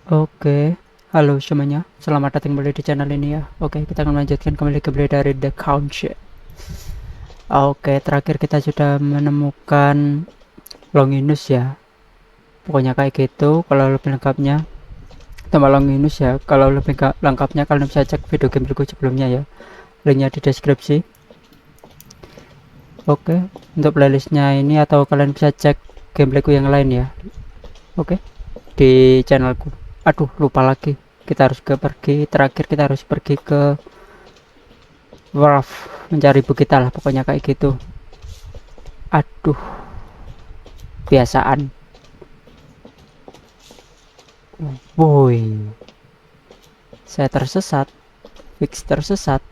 Oke, halo semuanya, selamat datang kembali di channel ini ya. Oke, kita akan melanjutkan kembali dari The Couch. Oke, terakhir kita sudah menemukan Longinus ya. Pokoknya kayak gitu. Kalau lebih lengkapnya tentang Longinus ya. Kalau lebih lengkapnya kalian bisa cek video gameplay sebelumnya ya. Linknya di deskripsi. Oke, untuk playlistnya ini atau kalian bisa cek gameplayku yang lain ya. Oke, di channelku. Aduh, lupa lagi. Kita harus terakhir kita harus pergi ke Wharf, mencari ibu kita lah, pokoknya kayak gitu. Aduh, biasaan. Boy, saya tersesat. Fix tersesat.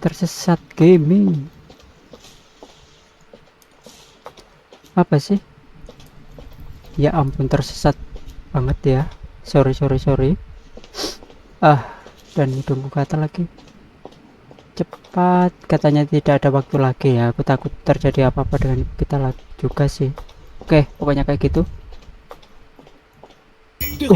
Tersesat gaming. Apa sih? Ya ampun, tersesat banget ya. Sorry. Dan hidungku gatal lagi. Cepat, katanya tidak ada waktu lagi ya. Aku takut terjadi apa-apa dengan kita lagi juga sih. Oke, pokoknya kayak gitu.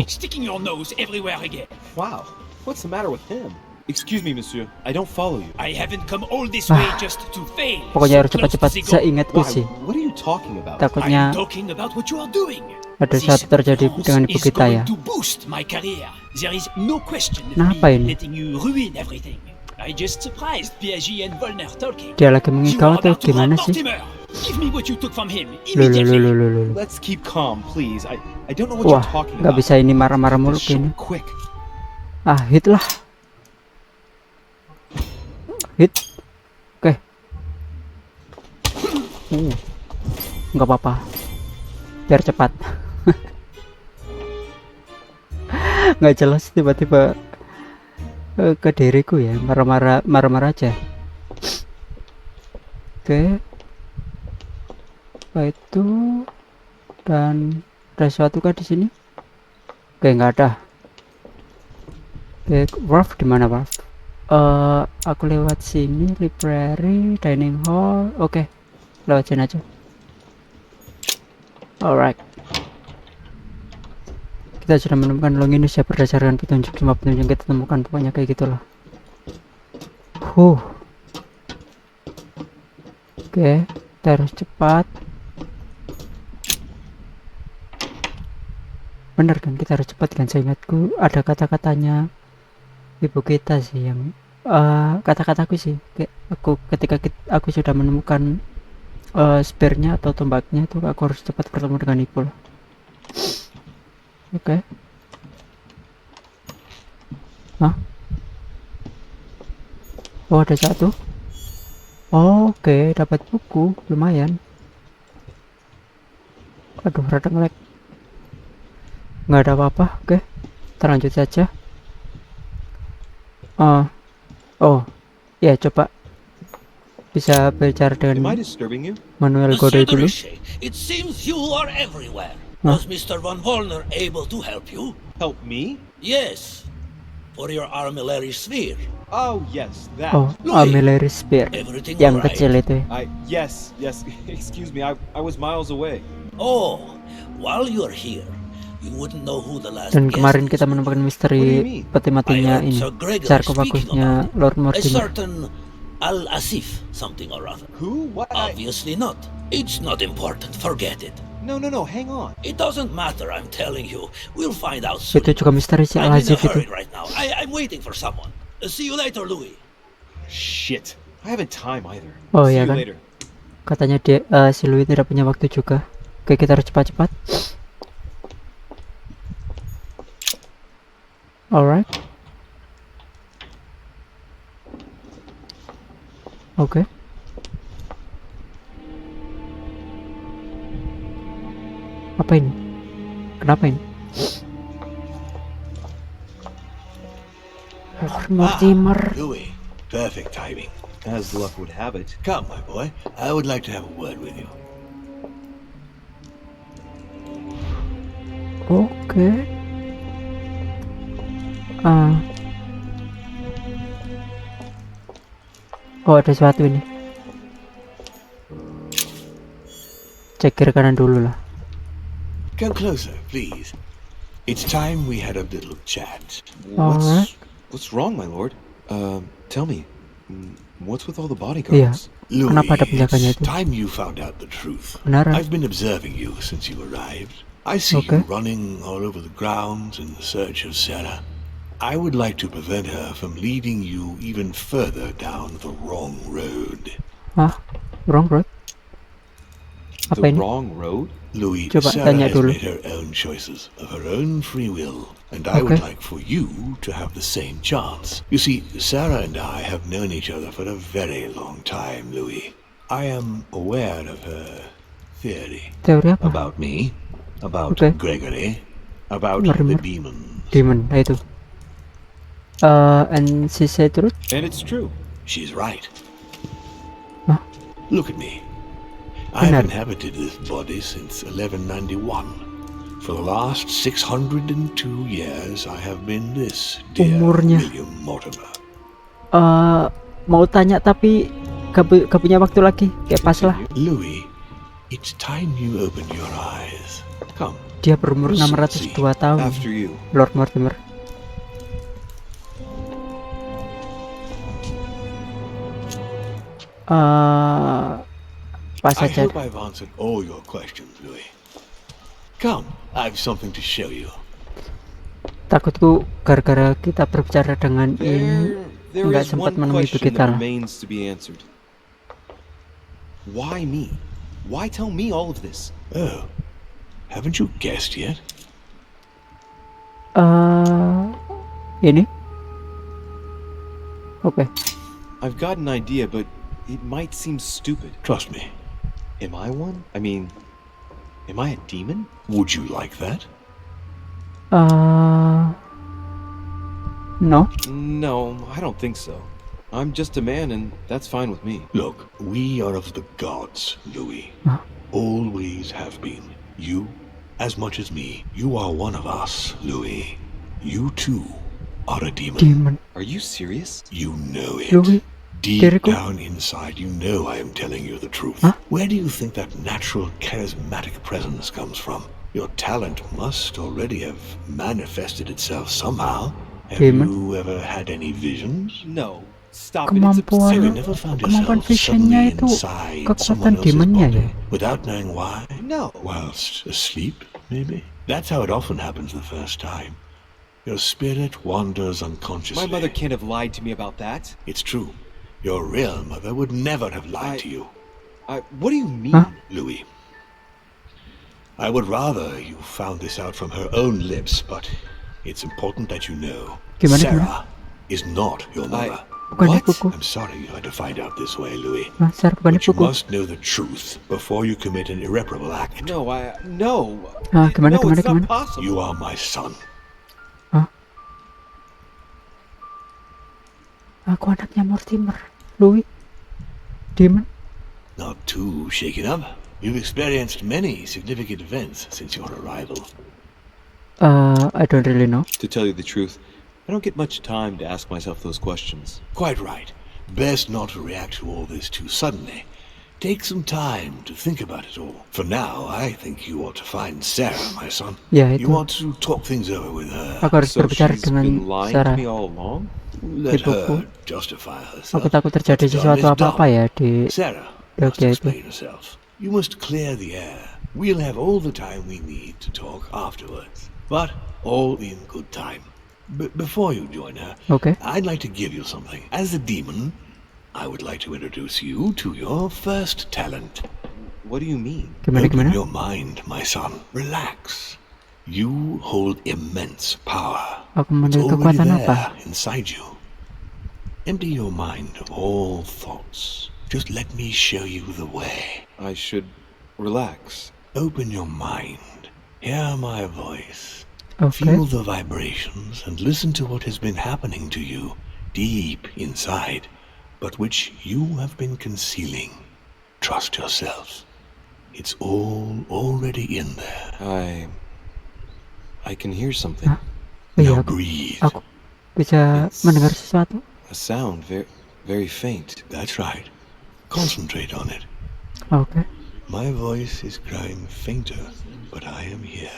Sticking your nose everywhere again. Wow, what's the matter with him? Excuse me, monsieur. I don't follow you. I haven't come all this way just to fail. Pokoknya harus So close cepat-cepat, to the goal. seingatku Why? sih. What are you talking about? Takutnya I'm talking about what you are doing. ada This sesuatu terjadi course dengan ibu is kita ya. going to boost my career. There is no question of Kenapa me ini? letting you ruin everything. I just surprised Piaget and Volner talking. Dia lagi You mengigau are atau about to gimana rob sih? Mortimer. Give me what you took from him Loh. immediately. Let's keep calm, please. I don't know what Wah, you're talking nggak about. bisa ini marah-marah mulu Just show gini. me quick. Hit lah. Hit. Oke. Nggak apa-apa. Biar cepat. Nggak jelas tiba-tiba ke diriku ya, marah-marah aja. Oke. Apa itu? Dan ada sesuatu kah di sini? Oke, nggak ada. Oke, Wharf di mana, Wharf? Aku lewat sini, library, dining hall. Oke, lewat sini aja. Alright. Kita sudah menemukan Longinus ya berdasarkan petunjuk yang kita temukan, pokoknya kayak gitulah. Oke, kita harus cepat. Bener kan, kita harus cepat kan, seingatku ada kata-katanya ibu kita sih yang kata-kataku sih ketika aku sudah menemukan spare-nya atau tombaknya itu aku harus cepat bertemu dengan ibu loh. Oke. Oh, ada satu. Oke, dapat buku, lumayan. Aduh, rada ngelag. Nggak ada apa-apa. Oke, kita lanjut saja. Ya, coba bisa bicara Am I dengan disturbing you? Manuel Godoy dulu. It seems you are everywhere. Was Mr. Van Volner able to help you? Help me? Yes. For your armillary sphere. Oh, yes, that. Armillary Spear Everything yang alright? kecil itu. Yes. Excuse me. I was miles away. Oh, while you're here, you wouldn't know who the last Dan guest kemarin is. kita menemukan What do misteri you mean? peti matinya I heard ini, Sir Gregor sarkofagusnya speaking Lord A Mortimer. certain Al-Asif something or other. Who? What? Obviously not. It's not important. Forget it. No. Hang on. It doesn't matter, I'm telling you. We'll find out soon. Itu juga misteri si I'm in a Al-Azif itu. hurry right now. I'm waiting for someone. See you later, Louis. Shit. I haven't time either. Oh, See ya you kan? later. Katanya dia si Louis tidak punya waktu juga. Oke, kita harus cepat-cepat. Alright. Oke. Apa ini? Kenapa ini? Lord Mortimer. Louis, perfect timing. As luck would have it. Come, my boy. I would like to have a word with you. Oke. Oh, ada sesuatu ini. Cek kiri kanan dulu lah. Come closer, please. It's time we had a little chat. Alright. What's wrong, my lord? Tell me. What's with all the Iya. bodyguards? Louis, Kenapa ada penjaganya it's itu? time you found out the truth. Beneran. I've been observing you since you arrived. I see Okay. you running all over the grounds in search of Sarah. I would like to prevent her from leading you even further down the wrong road. Hah? Wrong road? Apa The ini? wrong road? Louis, Coba Sarah tanya has dulu. made her own choices of her own free will, and I would Okay. like for you to have the same chance. You see, Sarah and I have known each other for a very long time, Louis. I am aware of her theory. Teori apa? About me, about Okay. Gregory, about Ngeri, the ngeri. demons. Demon, nah itu. And she said truth? And it's true. She's right. Hah? Look at me. I've Benar. inhabited this body since 1191. For the last 602 years, I have been this dear Umurnya. William Mortimer. Mau tanya tapi gak punya waktu lagi. Kayak pas lah. Louis, it's time you opened your eyes. Come. Dia berumur Listen, 602 tahun. After you. Lord Mortimer. Pas I saja. hope I've answered all your questions, Louis. Come, I've something to show you. Takutku gara-gara kita berbicara dengan ini There nggak is sempat one menemui question kita that lah. remains to be answered. Why me? Why tell me all of this? Oh, haven't you guessed yet? Ini. Oke. I've got an idea, but it might seem stupid. Trust me. Am I one? I mean, am I a demon? Would you like that? No. No, I don't think so. I'm just a man, and that's fine with me. Look, we are of the gods, Louis. Huh? Always have been. You, as much as me, you are one of us, Louis. You too are a demon. Demon. Are you serious? You know it. Louis. Deep Diriku. down inside, you know I am telling you the truth. Huh? Where do you think that natural, charismatic presence comes from? Your talent must already have manifested itself somehow. Have Demon. you ever had any visions? No. Stop it. It's Kemampuan- Have you absurd. never found Kemampuan yourself visionnya suddenly itu inside kekuatan someone else's demonnya body ya? without knowing why? No. Whilst asleep, maybe? That's how it often happens the first time. Your spirit wanders unconsciously. My mother can't have lied to me about that. It's true. Your real mother would never have lied to you, What do you mean? Huh? Louis. I would rather you found this out from her own lips, but it's important that you know Gimana, Sarah is not your mother. Bukan What? ibuku. I'm sorry you had to find out this way, Louis. Nah, Sar, bukan But you ibuku. must know the truth before you commit an irreparable act. No, no. Gimana, no, gimana, it's not gimana? possible. You are my son. Aku anaknya Mortimer. Louis. Demon. Not too shaken up. You've experienced many significant events since your arrival. I don't really know. To tell you the truth, I don't get much time to ask myself those questions. Quite right. Best not to react to all this too suddenly. Take some time to think about it all. For now, I think you ought to find Sarah, my son. Ya You itu. want to talk things over with her. Aku harus So berbicara she's dengan been lying Sarah. to me all along? Let Ibuku. her justify herself. Aku takut terjadi What's done sesuatu is apa-apa done. ya di Sarah Oke, must itu. explain herself. You must clear the air. We'll have all the time we need to talk afterwards. But all in good time. Before you join her, Oke. I'd like to give you something. As a demon, I would like to introduce you to your first talent. What do you mean? Gimana Open gimana? your mind, my son. Relax. You hold immense power. Aku It's memiliki already kekuatan there apa? inside you. Empty your mind of all thoughts. Just let me show you the way. I should relax. Open your mind. Hear my voice. Oke. Feel the vibrations and listen to what has been happening to you deep inside, but which you have been concealing. Trust yourself. It's all already in there. I can hear something. Hah? Oh iya, Now aku, breathe. aku bisa It's- mendengar sesuatu. A sound very faint. That's right. Concentrate on it. Oke. My voice is growing fainter, but I am here.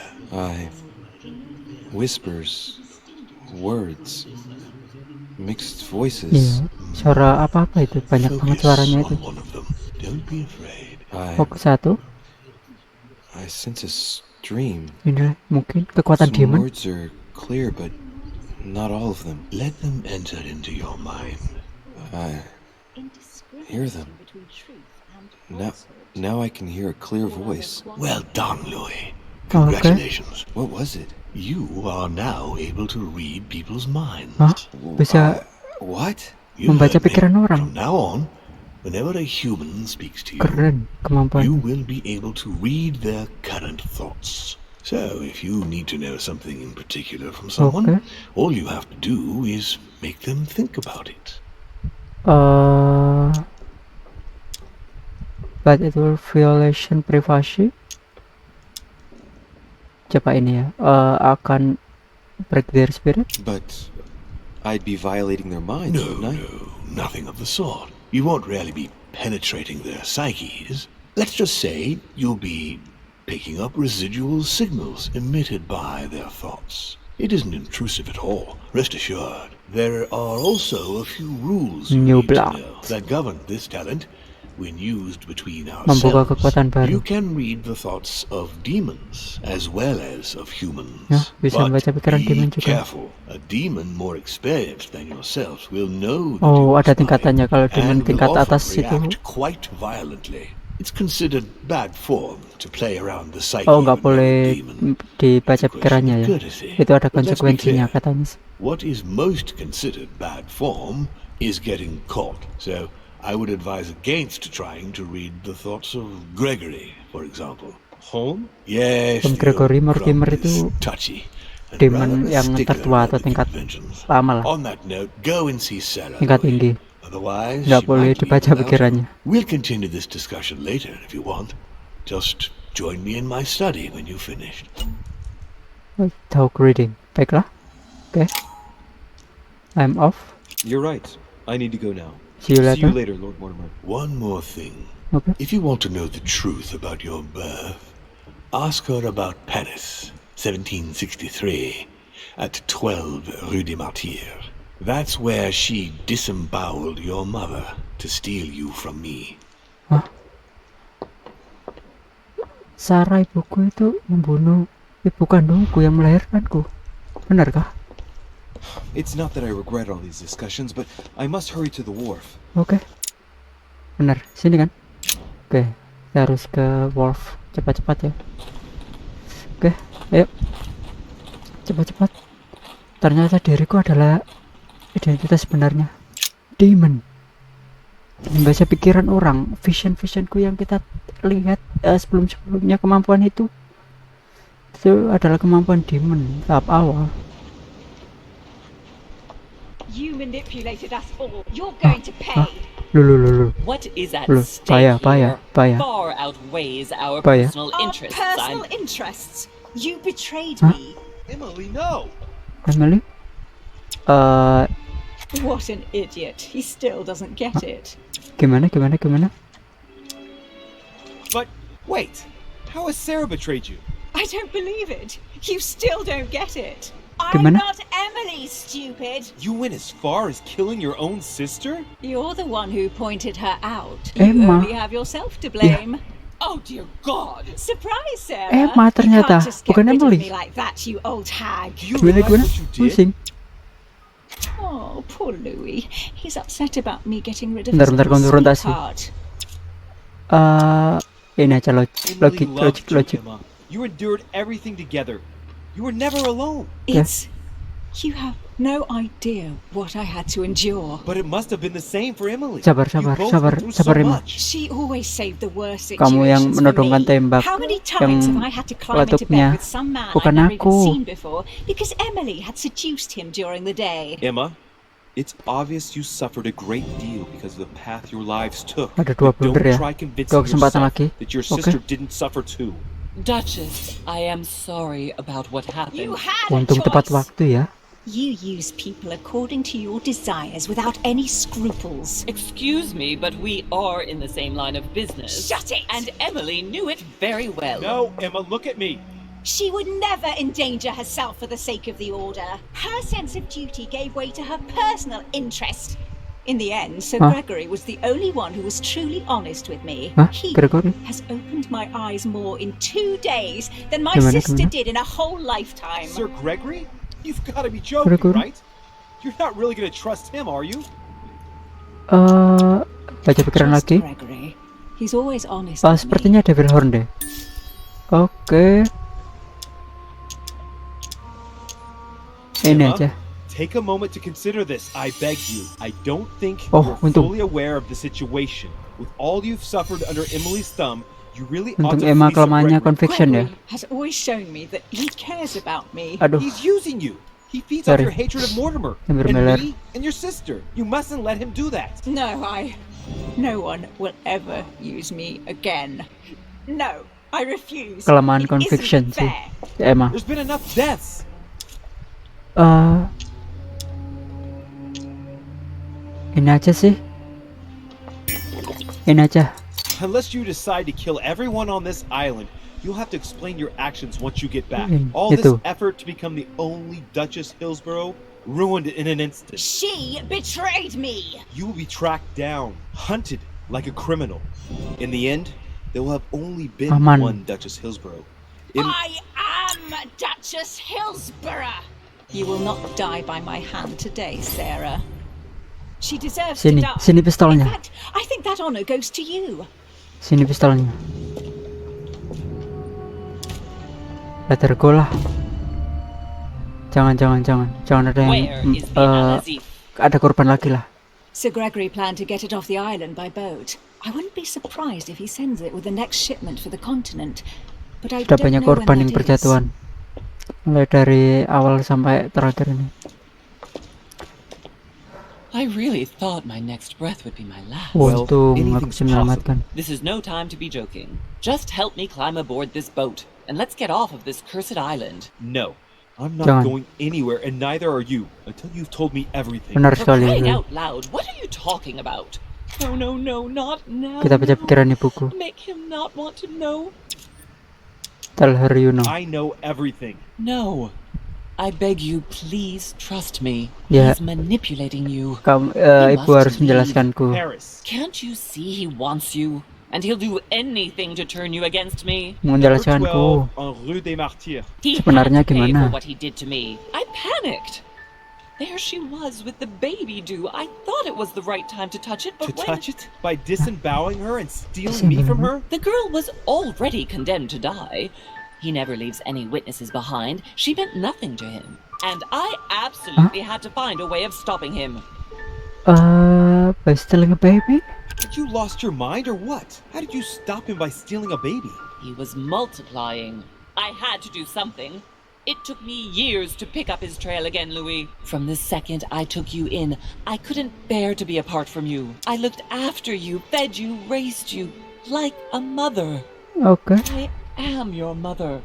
Whispers, words, mixed voices. Iya, suara apa-apa itu, banyak banget suaranya itu. on one of them. Don't be afraid. Fokus satu. I sense a stream. Ini mungkin kekuatan Some demon. words are clear, but not all of them. Let them enter into your mind. I hear them. Now I can hear a clear voice. Well done, Louis. Okay. Congratulations. What was it? You are now able to read people's minds. Hah? Bisa What? You membaca heard me. pikiran orang. From now on, whenever a human speaks to you, Keren you kemampuan. will be able to read their current thoughts. So, if you need to know something in particular from someone, Okay. all you have to do is make them think about it. But it will violation privacy. Coba ini ya, akan break their spirit. But I'd be violating their minds, No, wouldn't I? nothing of the sort. You won't really be penetrating their psyches. Let's just say you'll be picking up residual signals emitted by their thoughts. It isn't intrusive at all, rest assured. There are also a few rules you New need to blood. know that govern this talent. When used between Membuka ourselves, kekuatan baru. you can read the thoughts of demons as well as of humans. Ya, bisa But membaca pikiran be demon juga. careful. A demon more experienced than yourself will know that Oh, you are ada spying tingkatannya. Kalau demon and will tingkat often atas itu. react quite violently. It's considered bad form to play around the psyche Oh, of nggak another boleh demon. dibaca It's a pikirannya ya. question of courtesy. Itu ada But let's be konsekuensinya clear. katanya. What is most considered bad form is getting caught. So I would advise against trying to read the thoughts of Gregory, for example. Home? Yes, Tom the Gregory old Mortimer grump is itu touchy and demon rather a yang stickler tertua about atau the tingkat conventions. lama lah, On that note, go and see Sarah. tingkat Louis. tinggi. Otherwise, Nggak she boleh might leave dibaca without you. pikirannya. We'll continue this discussion later if you want. Just join me in my study when you've finished. Talk reading. Baiklah. Oke. I'm off. You're right. I need to go now. See you See you later. later, Lord Mortimer. One more thing. Oke. If you want to know the truth about your birth, ask her about Paris, 1763, at 12 Rue des Martyrs. That's where she disemboweled your mother to steal you from me. Hah? Sarah ibuku itu membunuh ibu kandungku yang melahirkanku. Benarkah? It's not that I regret all these discussions, but I must hurry to the wharf. Oke. Benar. Sini kan? Oke. Kita harus ke Wharf. Cepat-cepat ya. Oke. Ayo. Cepat-cepat. Ternyata diriku adalah identitas sebenarnya. Demon. Membaca pikiran orang. Visionku yang kita lihat sebelum-sebelumnya, kemampuan itu adalah kemampuan demon tahap awal. You manipulated us all. You're going to pay. Loh. What is at Loh, stake payah. here far outweighs our Payah. personal Our interests. personal I'm interests. You betrayed Huh? me. Emily, no! Emily? What an idiot. He still doesn't get it. Gimana? But wait! How has Sarah betrayed you? I don't believe it. You still don't get it. I'm Gimana? not Emily, stupid. You went as far as killing your own sister? You're the one who pointed her out. Emma. You only have yourself to blame. oh dear God! Surprise, Sarah. Emma You ternyata, can't just get bukan rid of Emily. me like that, you old hag. Do you Gimana? realize what you did? Pusing. Oh, poor Louis. He's upset about me getting rid of Bentar, his little konfrontasi. sweetheart. Ini aja Emily loved you, logik. Emma. You endured everything together. You were never alone. It's... You have no idea what I had to endure. But it must have been the same for Emily. Sabar, You both sabar, went through so Emma. much. She always saved the worst Kamu yang situations for menodongkan me. tembak, How many times yang have I had to climb into letuknya bed with some man bukan I've never aku. even seen before because Emily had seduced him during the day? Emma, it's obvious you suffered a great deal because of the path your lives took. Ada dua But don't blunder ya. try Dua convincing kesempatan yourself lagi. that your Oke. sister didn't suffer too. Duchess, I am sorry about what happened. You had a Untung tepat choice. waktu ya. You use people according to your desires without any scruples. Excuse me, but we are in the same line of business. Shut it! And Emily knew it very well. No, Emma, look at me. She would never endanger herself for the sake of the order. Her sense of duty gave way to her personal interest. In the end, Sir Gregory was the only one who was truly honest with me. He Gregory? has opened my eyes more in 2 days than my Gimana, sister gimana? did in a whole lifetime. Sir Gregory? You've got to be joking, Gregory? right? You're not really going to trust him, are you? Baca pikiran Trust lagi. Gregory. He's always honest with me. Sepertinya Devil Horn deh. Oke. Ini Emma, aja. take a moment to consider this, I beg you. I don't think Oh, you're untung. fully aware of the situation. With all you've suffered under Emily's thumb, you really ought Untung to Emma flee Sir kelemahannya Gregory. conviction ya. Gregory has always shown me that he cares about me. Aduh. He's using you. He feeds off Sorry. your hatred of Mortimer Yang and bermeler. me and your sister. You mustn't let him do that. No one will ever use me again. No, I refuse. Kelemahan It conviction isn't sih. fair. Emma. There's been enough deaths. Ini aja sih. Ini aja. Unless you decide to kill everyone on this island, you'll have to explain your actions once you get back. Mm, All this itu. effort to become the only Duchess Hillsborough, ruined in an instant. She betrayed me. You will be tracked down, hunted like a criminal. In the end, there will have only been Aman. one Duchess Hillsborough. I am Duchess Hillsborough. You will not die by my hand today, Sarah. She deserves Sini, to die. sini In pistolnya. fact, I think that honor goes to you. Sini pistolnya. Let her go lah. Jangan ada yang Where is the Al-Azif? ada korban lagi lah. Sir Gregory planned to get it off the island by boat. I wouldn't be surprised if he sends it with the next shipment for the continent. But I Sudah don't banyak know when korban yang that is. berjatuhan. Mulai dari awal sampai terakhir ini. I really thought my next breath would be my last. Untung aku anything's bisa menyelamatkan. This is no time to be joking. Just help me climb aboard this boat, and let's get off of this cursed island. No, I'm not Jangan. going anywhere, and neither are you, until you've told me everything. Benar For sekali. crying Lily. out loud, what are you talking about? No, not now. Kita baca no. pikiran ibuku. Make him not want to know. Tell her you know. I know everything. No. I beg you, please trust me. Ya. He's manipulating you. Kamu, He ibu must harus leave. menjelaskanku. Paris. Can't you see he wants you? And he'll do anything to turn you against me. Number Menjelaskanku. 12 on Rue des Martyrs. He Sebenarnya had to pay gimana? for what he did to me. I panicked. There she was with the baby due. I thought it was the right time to touch it, To but when touch it? By disemboweling her and stealing me from her? the girl was already condemned to die. He never leaves any witnesses behind. She meant nothing to him. And I absolutely had to find a way of stopping him. By stealing a baby? Did you lost your mind or what? How did you stop him by stealing a baby? He was multiplying. I had to do something. It took me years to pick up his trail again, Louis. From the second I took you in, I couldn't bear to be apart from you. I looked after you, fed you, raised you, like a mother. Oke. I am your mother.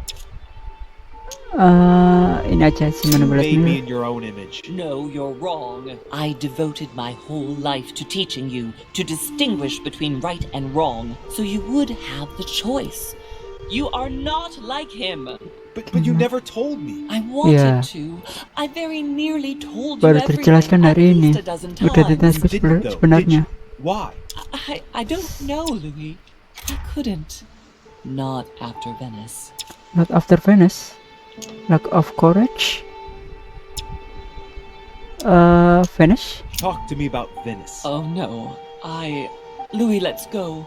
Ini aja sih You made me mana-mana. in your own image. No, you're wrong. I devoted my whole life to teaching you to distinguish between right and wrong, so you would have the choice. You are not like him. But you never told me. I wanted Yeah. to. I very nearly told you Baru everything terjelaskan at hari ini. least a dozen Identitasku times. You didn't though, sebenarnya. did you? Why? I don't know, Louis. I couldn't. Not after Venice. Not after Venice. Lack of courage. Venice? Talk to me about Venice. Oh no. Louis, let's go.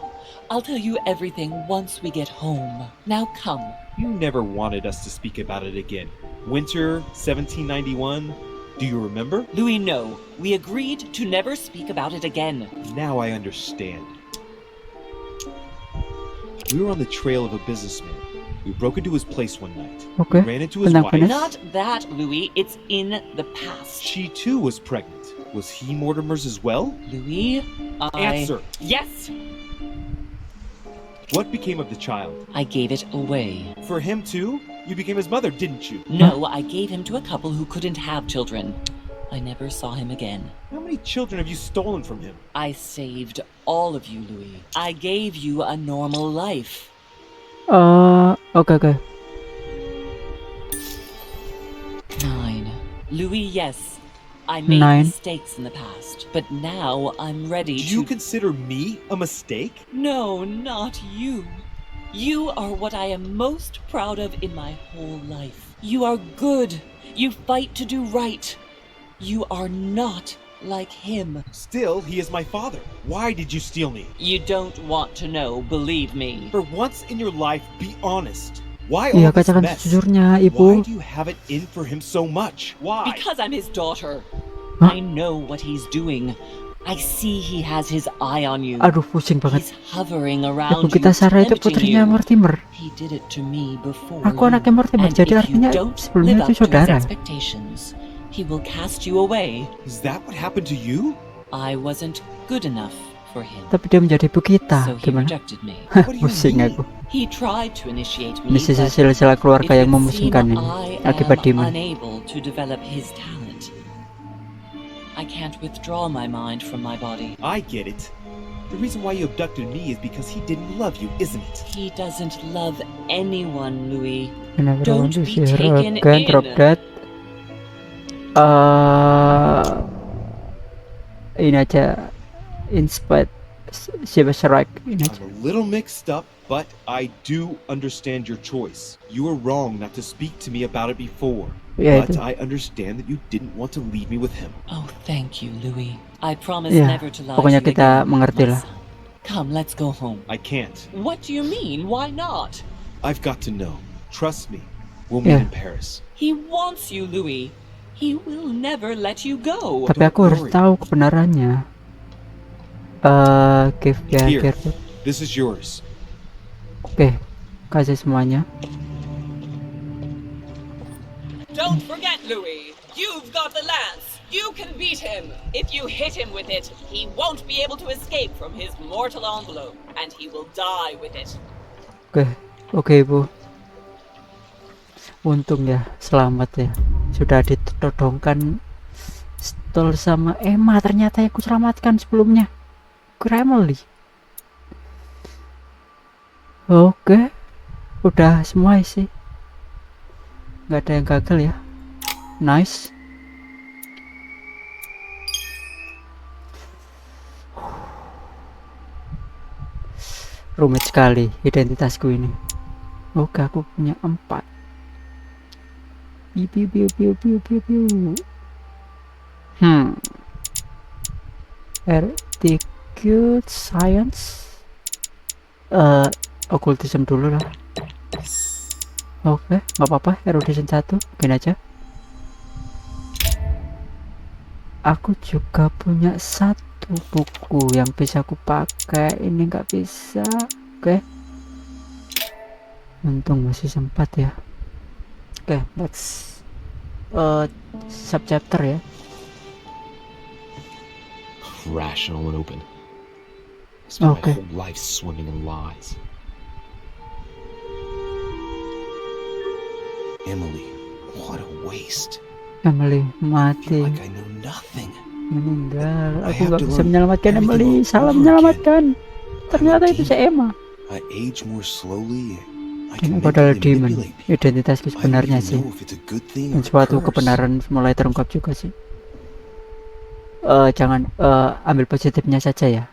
I'll tell you everything once we get home. Now come. You never wanted us to speak about it again. Winter 1791. Do you remember? Louis, no. We agreed to never speak about it again. Now I understand. We were on the trail of a businessman. We broke into his place one night. Okay. We ran into his Tentang wife. Venice. Not that, Louis. It's in the past. She too was pregnant. Was he Mortimer's as well? Louis, Answer. Yes! What became of the child? I gave it away. For him too? You became his mother, didn't you? No, I gave him to a couple who couldn't have children. I never saw him again. How many children have you stolen from him? I saved all of you, Louis. I gave you a normal life. Oke. 9. Louis, yes. I made 9. mistakes in the past, but now I'm ready Do to... you consider me a mistake? No, not you. You are what I am most proud of in my whole life. You are good. You fight to do right. You are not like him. Still, he is my father. Why did you steal me? You don't want to know, believe me. For once in your life, be honest. Why Iya, all this katakan mess? sejujurnya, Why Ibu. do you have it in for him so much? Why? Because I'm his daughter. Huh? I know what he's doing. I see he has his eye on you. Aduh, pusing banget. He's hovering Ibu around kita you, Sarah itu tempting putrinya you. Mortimer. He did it to me before Aku you. anaknya Mortimer, And jadi if you artinya don't sebelumnya live itu up to his saudara. expectations, he will cast you away. Is that what happened to you? I wasn't good enough for him. Tapi dia menjadi ibu kita. So he Gimana? rejected me. What do you Pusing mean? aku. He tried to initiate me, Ini sisi but silsilah keluarga it yang would seem memusingkan ini. I Akibat am Demon. unable to develop his talent. I can't withdraw my mind from my body. I get it. The reason why you abducted me is because he didn't love you, isn't it? He doesn't love anyone, Louis. I never Don't want to be see her taken again. Drop in. that. Ini aja. Inspired. Silahkan. Ini aja. I'm a little mixed up, but I do understand your choice. You were wrong not to speak to me about it before. Ya, But itu. I understand that you didn't want to leave me with him. Oh, thank you, Louis. I promise Ya, never to lie pokoknya to you kita again, mengerti my lah. son. Come, let's go home. I can't. What do you mean? Why not? I've got to know. Trust me. We'll meet Yeah. in Paris. He wants you, Louis. He will never let you go. Tapi aku harus worry. tahu kebenarannya. Give ya, Here. give. This is yours. Oke, kasih semuanya. Don't forget, Louis. You've got the lance. You can beat him. If you hit him with it, he won't be able to escape from his mortal envelope, and he will die with it. Oke, Ibu. Untung ya, selamat ya. Sudah ditodongkan stol sama Emma, ternyata aku selamatkan sebelumnya. Emily. Oke. Udah semua sih. Nggak ada yang gagal ya. Nice. Rumit sekali identitasku ini. Oke, aku punya 4. Piu. Attitude, science, occultism dulu lah. Oke, nggak apa-apa. Erudition 1, gini aja. Aku juga punya 1 buku yang bisa aku pakai. Ini nggak bisa. Oke. Untung masih sempat ya. Oke, next subchapter ya. Rational and open. Spent Okay. my whole life swimming in lies. Emily, what a waste. Emily I mati, feel like I know nothing. meninggal. I Aku have nggak to bisa learn menyelamatkan everything Emily. all Salah over menyelamatkan. Ternyata itu si Emma. I age more slowly. I Dan can aku adalah mentally demon. manipulate people. Identitasku I don't sebenarnya even sih. know if it's a good thing Dan or a suatu curse. kebenaran mulai terungkap juga sih. Jangan ambil positifnya saja ya.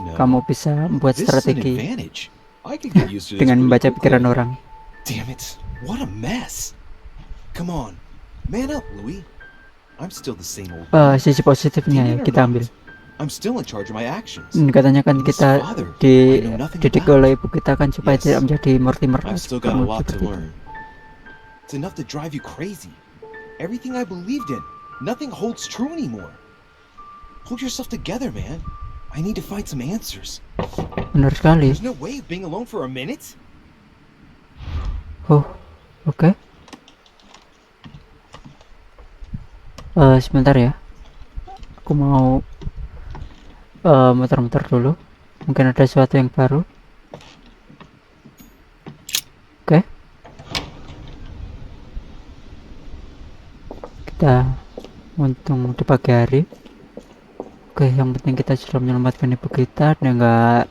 No. Kamu bisa membuat This is an strategi advantage. I could get used to this dengan pretty membaca quickly. pikiran orang. Damn it! What a mess. Come on, man up, Louis. I'm still the same old. Sisi positifnya ya kita ambil. I'm still in charge of my actions. Katanya kan kita dididik oleh ibu kita kan supaya Yes. tidak menjadi Mortimer. I've still got a Kamu lot to seperti itu. learn. It's enough to drive you crazy. Everything I believed in, nothing holds true anymore. Hold yourself together, man. I need to find some answers. Benar sekali. There's no way of being alone for a minute. Oh, oke. Sebentar ya. Aku mau muter-muter dulu. Mungkin ada sesuatu yang baru. kita untung di pagi hari. Oke, yang penting kita sudah menyelamatkan ibu kita dan nggak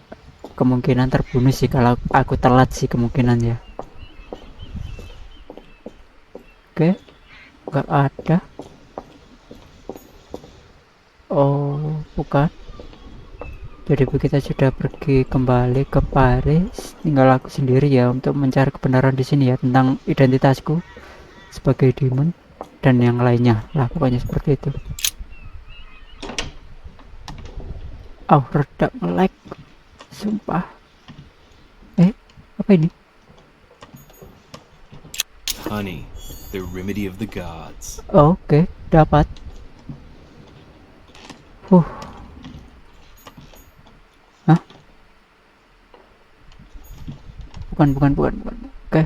kemungkinan terbunuh sih kalau aku telat sih kemungkinan ya. Oke, nggak ada. Oh, bukan. Jadi kita sudah pergi kembali ke Paris. Tinggal aku sendiri ya untuk mencari kebenaran di sini ya tentang identitasku sebagai demon dan yang lainnya lah, pokoknya seperti itu. Oh, reda nge-lag. Sumpah. Apa ini? Honey, the remedy of the gods. Oke, dapat. Hah? Bukan. Oke.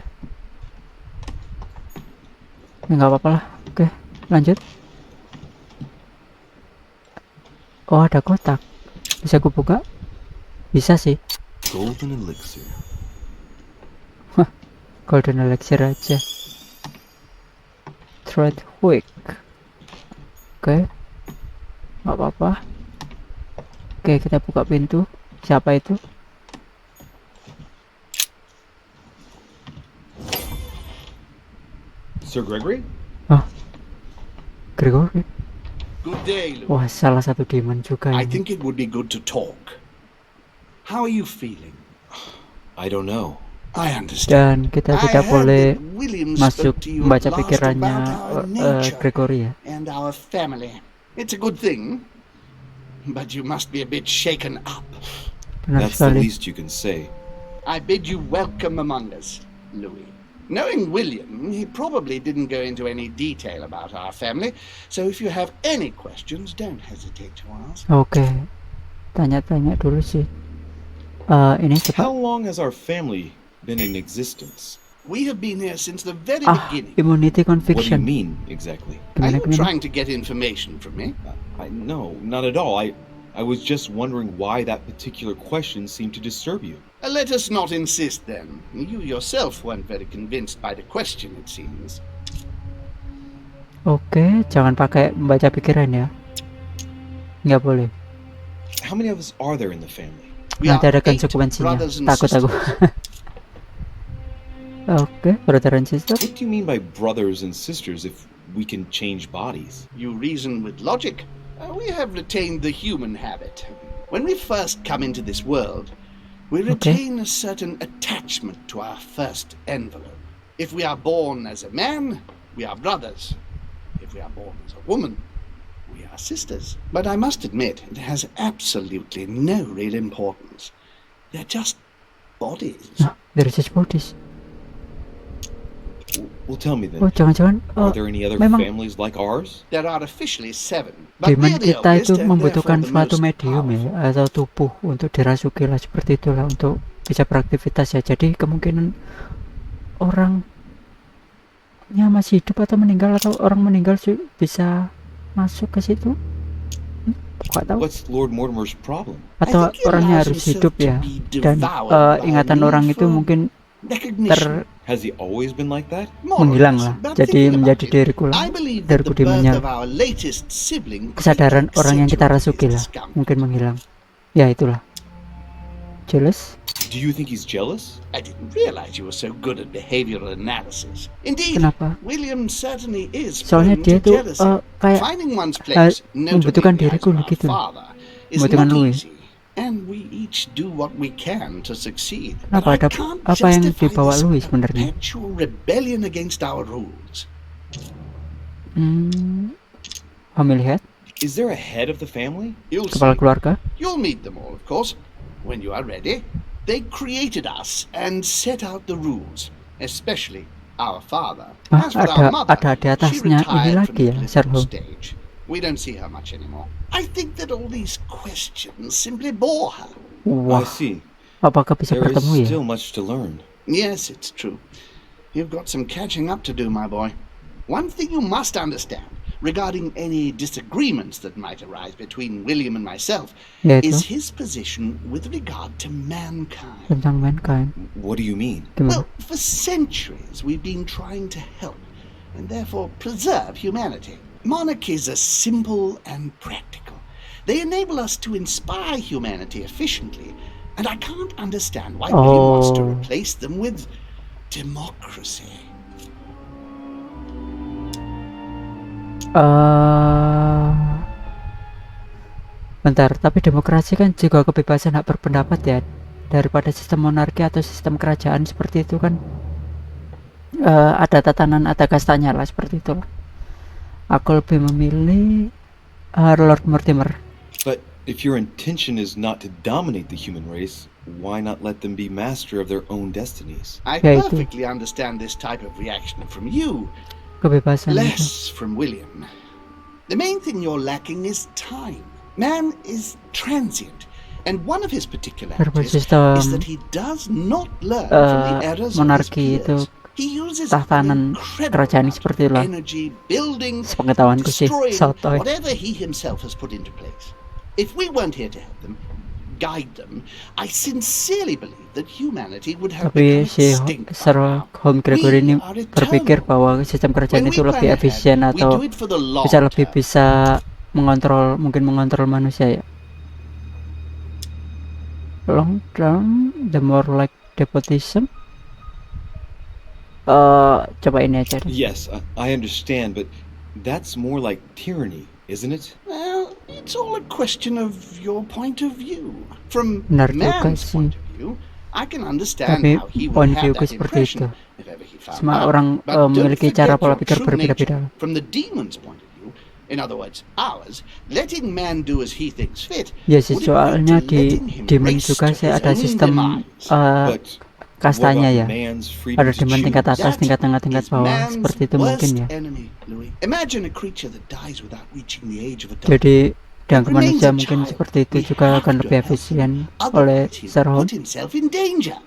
Ini nggak apa-apa lah. Oke, lanjut. Oh, ada kotak. Bisa aku buka? Bisa sih. Golden elixir. Golden elixir aja. Thread wick. Oke. Nggak apa-apa. Oke, kita buka pintu. Siapa itu? Sir Gregory? Gregory. Good day, Lou. Wah, salah satu demon juga I ini. think it would be good to talk. How are you feeling? I don't know. I understand. Dan kita I tidak heard boleh that William masuk spoke to you membaca at last pikirannya about our nature Gregory ya. and our family. It's a good thing, but you must be a bit shaken up. Benar That's the sekali. least you can say. I bid you welcome among us, Louis. Knowing William, he probably didn't go into any detail about our family, so if you have any questions, don't hesitate to ask. Oke, tanya-tanya dulu sih. Ini How coba. long has our family been in existence? We have been here since the very beginning. Immunity What do you conviction. mean exactly? Are Gimana you gimana? trying to get information from me? No, not at all. I was just wondering why that particular question seemed to disturb you. Let us not insist then. You yourself weren't very convinced by the question, it seems. Oke, jangan pakai membaca pikiran ya. Nggak boleh. How many of us are there in the family? We Nanti are ada 8 konsekuensinya. brothers and Takut aku. sisters. Oke, brother and sister. What do you mean by brothers and sisters if we can change bodies? You reason with logic. We have retained the human habit. When we first come into this world, we retain a certain attachment to our first envelope. If we are born as a man, we are brothers. If we are born as a woman, we are sisters. But I must admit, it has absolutely no real importance. They're just bodies. Dari just bodies. Well, tell me then. Oh, jangan-jangan Are there any other memang families like ours? There are officially 7. But demon they're the kita oldest itu and membutuhkan therefore the suatu most medium ya, powerful. atau tubuh untuk dirasuki lah, seperti itulah, untuk bisa beraktivitas ya. Jadi kemungkinan orangnya masih hidup atau meninggal, atau orang meninggal bisa masuk ke situ. Gak tahu. What's Lord Mortimer's problem? Atau I think he orangnya allows harus himself hidup to ya, be dan devoured by a ingatan need orang itu for mungkin recognition. Has he always been like that? More or menghilang less. lah. But Jadi thinking menjadi about it, diriku lah, I believe that diriku the birth demonnya, of our latest sibling kesadaran greatly orang yang kita accentuated rasuki his lah, discomfort. mungkin menghilang. Ya itulah. Jealous? Do you think he's jealous? I didn't realize you were so good at behavioral analysis. Indeed, Kenapa? William certainly is Soalnya prone dia to tuh jealousy. kayak Finding one's place, membutuhkan notably as diriku our gitu. father, is Membutuhkan not Louis. easy. And we each do what we can to succeed. Kenapa But I ada can't apa yang justify dibawa this Louis sebenarnya? perpetual rebellion against our rules. Family head, Is there a head of the family? You'll kepala see. keluarga. You'll meet them all, of course, when you are ready. They created us and set out the rules, especially our father. As for our mother, ada di she atasnya ini retired lagi from the ya, political Sherlock. stage. We don't see her much anymore. I think that all these questions simply bore her. I Wah, see. apakah bisa There is bertemu ya? still much to learn. Yes, it's true. You've got some catching up to do, my boy. One thing you must understand regarding any disagreements that might arise between William and myself Yaitu is his position with regard to mankind. tentang mankind. What do you mean? Gimana? Well, for centuries we've been trying to help and therefore preserve humanity. Monarchies are simple and practical. They enable us to inspire humanity efficiently, and I can't understand why William wants to replace them with democracy. Bentar, tapi demokrasi kan juga kebebasan hak berpendapat ya, daripada sistem monarki atau sistem kerajaan seperti itu kan. Ada tatanan, ada kastanya lah, seperti itu. Aku lebih memilih Lord Mortimer. But if your intention is not to dominate the human race, why not let them be master of their own destinies? I perfectly understand this type of reaction from you. Kebebasan Less from William. The main thing you're lacking is time. Man is transient, and one of his particularities is that he does not learn from the errors of his peers. He uses tatanan kerajaan seperti itulah. energy building, Sepengetahuanku sih, destroying sotoy. whatever he himself has put into place. If we weren't here to help them, guide them, I sincerely believe that humanity would have Tapi become si extinct by Sir now. Home Gregory ini We are berpikir eternal. bahwa sistem kerajaan When itu we lebih plan ahead, efisien we atau do it for the long bisa lebih term. bisa mungkin mengontrol manusia ya. Long term, the more like despotism. Coba ini aja deh. Yes, I understand, but that's more like tyranny, isn't it? Well, it's all a question of your point of view. From Benar juga man's sih. point of view, I can understand Tapi how he would point have viewku that seperti impression itu. if ever he found Semua out. orang But don't memiliki cara forget pola your pikir true berbeda-beda. nature. From the demon's point of view, in other words, ours, letting man do as he thinks fit. Ya sih, would equate soalnya to di letting him demon race juga to sih his ada own sistem demise. But kastanya what ya. about man's freedom Ada to demon tingkat choose? atas, That tingkat tengah, tingkat is bawah, man's seperti itu mungkin worst ya. enemy, Louis. Imagine a creature that dies without reaching the age of adulthood. Jadi dan It remains manusia a mungkin child. seperti itu We juga have akan to lebih help him. efisien oleh Otherwise, he Sir will Home. put himself in danger.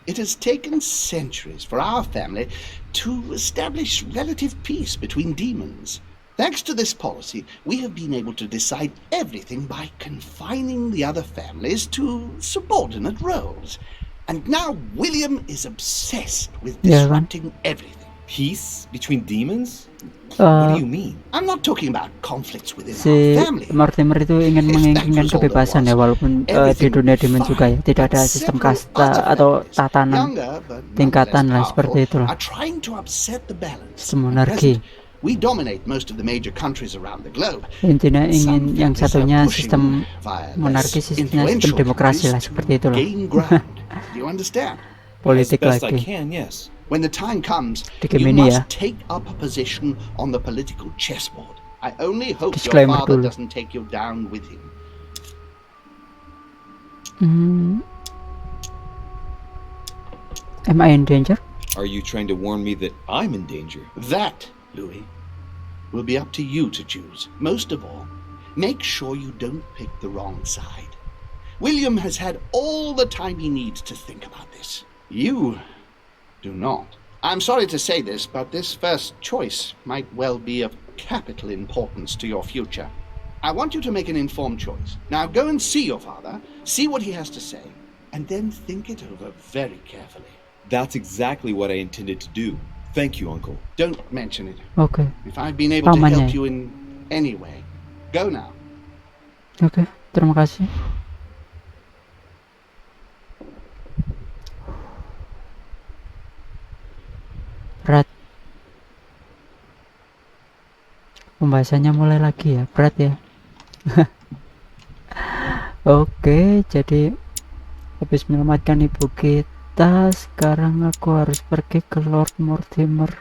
It has taken centuries for our family to establish relative peace between demons. Thanks to this policy, we have been able to decide everything by confining the other families to subordinate roles. And now William is obsessed with Ya kan? disrupting everything. Peace between demons? What do you mean? I'm not talking about conflicts within Si our family. Mortimer itu ingin If menginginkan that was all there kebebasan ya, was, walaupun di everything dunia would be demon juga ya fine. tidak ada But sistem several kasta other atau families, tatanan younger but tingkatan lah nonetheless seperti powerful, itulah. are trying to upset the balance. Sistem At monarki. present, we dominate most of the major countries around the globe. Intinya ingin Some yang families are satunya pushing sistem via less monarki, sistemnya sistem influential demokrasi lah countries seperti to itulah. gain ground. Do you understand? Politik As best I lagi. can, yes. When the time comes, Di you game ini ya. must take up a position on the political chessboard. I only hope your Disclaimer father dulu. doesn't take you down with him. Am I in danger? Are you trying to warn me that I'm in danger? That, Louis, will be up to you to choose. Most of all, make sure you don't pick the wrong side. William has had all the time he needs to think about this. You do not. I'm sorry to say this, but this first choice might well be of capital importance to your future. I want you to make an informed choice. Now go and see your father, see what he has to say, and then think it over very carefully. That's exactly what I intended to do. Thank you, Uncle. Don't mention it. Oke. If I've been able to Pamannya. help you in any way, go now. Oke, terima kasih. Berat. Pembahasannya mulai lagi ya, berat ya. Oke, jadi habis menyelamatkan ibu kita, sekarang aku harus pergi ke Lord Mortimer.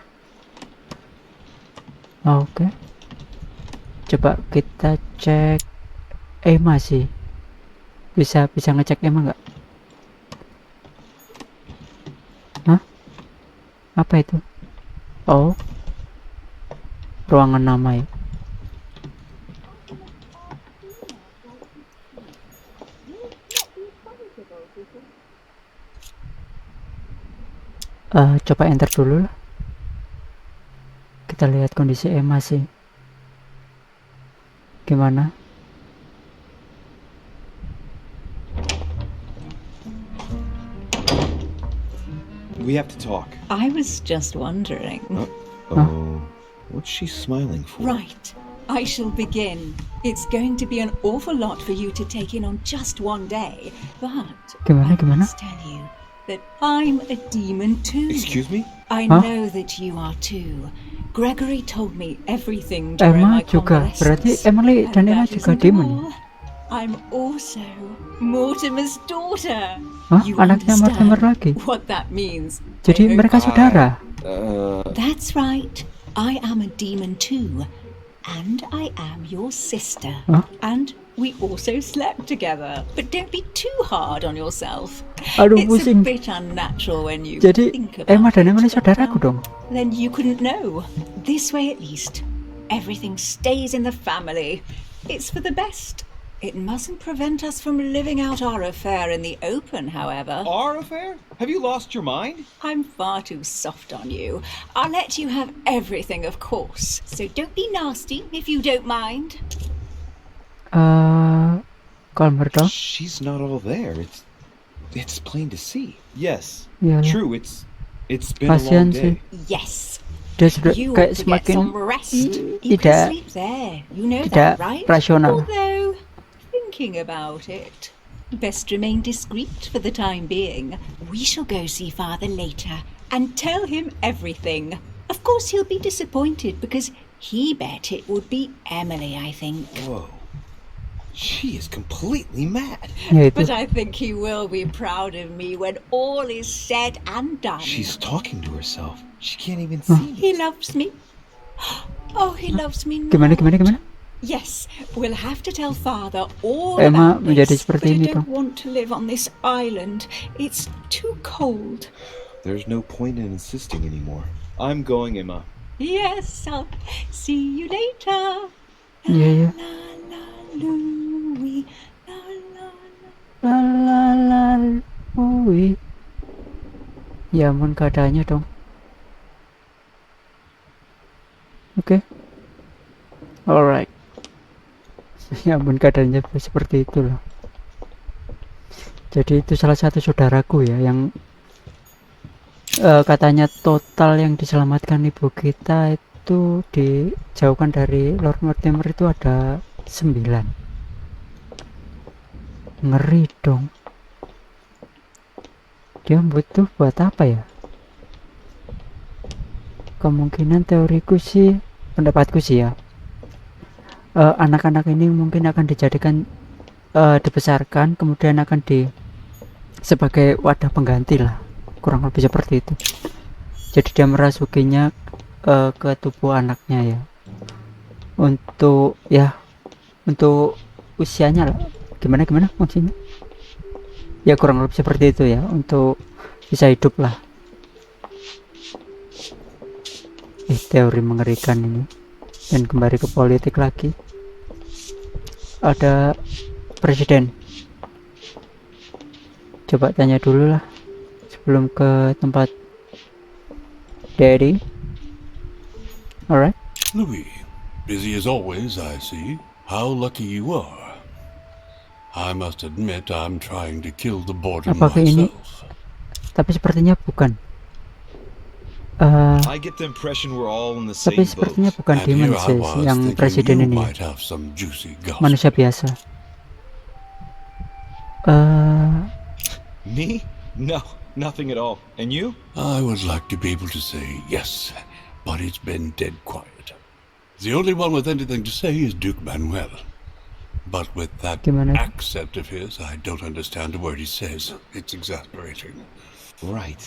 Oke. Coba kita cek Emma sih. Bisa ngecek Emma nggak? Hah? Apa itu? Oh, ruangan nama ya. Coba enter dulu lah. Kita lihat kondisi Emma sih. Gimana? We have to talk. I was just wondering. Oh, what's she smiling for? Right. I shall begin. It's going to be an awful lot for you to take in on just one day, but Gimana, I must tell you that I'm a demon too. Excuse me? I Huh? know that you are too. Gregory told me everything during Emma my juga, berarti convalescence. Emily dan And Emma that juga isn't demon. all. I'm also Mortimer's daughter. Hah? You Anaknya understand Mortimer lagi. what that means? Jadi I hope. mereka saudara. That's right. I am a demon too. And I am your sister. Huh? And we also slept together. But don't be too hard on yourself. Aduh, It's pusing. a bit unnatural when you Jadi think about Emma dan it, Emily but, saudaraku dong. then you couldn't know. This way at least, everything stays in the family. It's for the best. It mustn't prevent us from living out our affair in the open, however. Our affair? Have you lost your mind? I'm far too soft on you. I'll let you have everything, of course. So don't be nasty, if you don't mind. Kalmer dong. She's not all there. It's plain to see. Yes. Iya. True, it's been a Kasihan long sih. day. Yes. Dia sudah You kayak ought to get semakin some rest. You tidak can sleep there. You know tidak that, right? rasional. Although, thinking about it, best remain discreet for the time being. We shall go see Father later and tell him everything. Of course, he'll be disappointed because he bet it would be Emily, I think. Whoa. She is completely mad. Ya itu. But I think he will be proud of me when all is said and done. She's talking to herself. She can't even see me. He loves me. Oh, he loves me not. Gimana? Yes, we'll have to tell Father all Emma about menjadi this, seperti but I ini, don't Bang. want to live on this island. It's too cold. There's no point in insisting anymore. I'm going, Emma. Yes, I'll see you later. Iya. La la Louie, la la la. Lalalui. Ya ampun keadaannya dong. Oke. Alright. Ya ampun keadaannya seperti itu loh. Jadi itu salah satu saudaraku ya yang katanya total yang diselamatkan ibu kita itu dijauhkan dari Lord Mortimer itu ada 9. Ngeri dong. Dia butuh buat apa ya? Kemungkinan teoriku sih, pendapatku sih ya, anak-anak ini mungkin akan dijadikan dibesarkan, kemudian akan sebagai wadah pengganti lah, kurang lebih seperti itu. Jadi dia merasukinya ke tubuh anaknya ya, untuk usianya lah. Gimana maksudnya? Ya kurang lebih seperti itu ya, untuk bisa hidup lah. Teori mengerikan ini. Dan kembali ke politik lagi. Ada presiden. Coba tanya dulu lah sebelum ke tempat Daddy. Alright. Louis, busy as always, I see. How lucky you are. I must admit I'm trying to kill the boredom Apakah ini? myself. Tapi sepertinya bukan. I get the impression we're all in the same Tapi sepertinya boat. bukan And demon here I sih was yang thinking presiden you ini ya. might have some juicy gossip. Manusia biasa. Me? No, nothing at all. And you? I would like to be able to say yes, but it's been dead quiet. The only one with anything to say is Duke Manuel. But with that Gimana? accent of his, I don't understand a word he says. It's exasperating. Right.